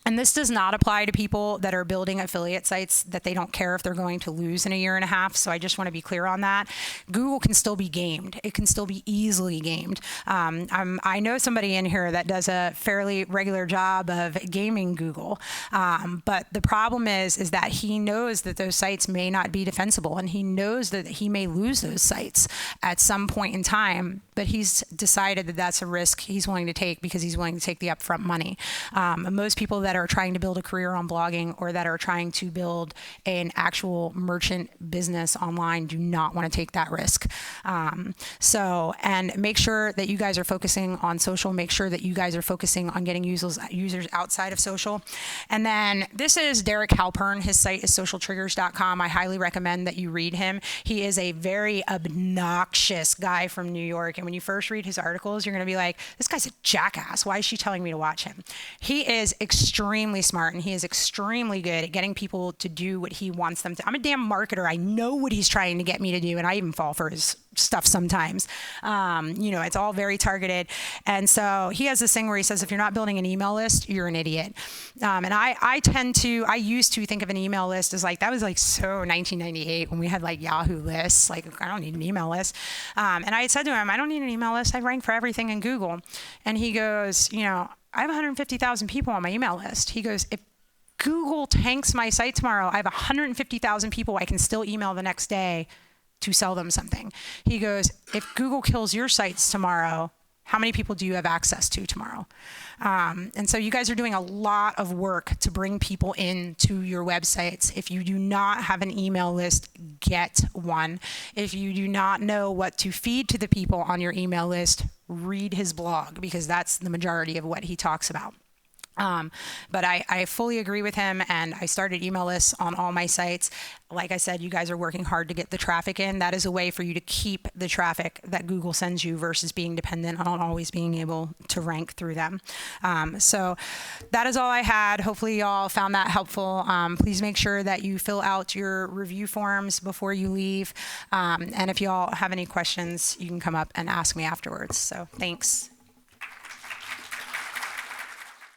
And this does not apply to people that are building affiliate sites that they don't care if they're going to lose in a year and a half. So I just want to be clear on that. Google can still be gamed. It can still be easily gamed. I know somebody in here that does a fairly regular job of gaming Google. But the problem is that he knows that those sites may not be defensible, and he knows that he may lose those sites at some point in time. But he's decided that that's a risk he's willing to take because he's willing to take the upfront money. Most people that are trying to build a career on blogging, or that are trying to build an actual merchant business online, do not want to take that risk. And make sure that you guys are focusing on social. Make sure that you guys are focusing on getting users outside of social. And then this is Derek Halpern. His site is socialtriggers.com. I highly recommend that you read him. He is a very obnoxious guy from New York. And when you first read his articles, you're going to be like, this guy's a jackass. Why is she telling me to watch him? He is extremely smart, and he is extremely good at getting people to do what he wants them to. I'm a damn marketer. I know what he's trying to get me to do, and I even fall for his stuff sometimes. It's all very targeted. And so he has this thing where he says, if you're not building an email list, you're an idiot. And I used to think of an email list as like, that was like so 1998 when we had like Yahoo lists. Like, I don't need an email list. And I had said to him, I don't need an email list. I rank for everything in Google. And he goes, I have 150,000 people on my email list. He goes, if Google tanks my site tomorrow, I have 150,000 people I can still email the next day to sell them something. He goes, if Google kills your sites tomorrow, how many people do you have access to tomorrow? And so you guys are doing a lot of work to bring people into your websites. If you do not have an email list, get one. If you do not know what to feed to the people on your email list, read his blog, because that's the majority of what he talks about. But I fully agree with him, and I started email lists on all my sites. Like I said, you guys are working hard to get the traffic in. That is a way for you to keep the traffic that Google sends you versus being dependent on always being able to rank through them. So that is all I had. Hopefully y'all found that helpful. Please make sure that you fill out your review forms before you leave. And if y'all have any questions, you can come up and ask me afterwards. So thanks.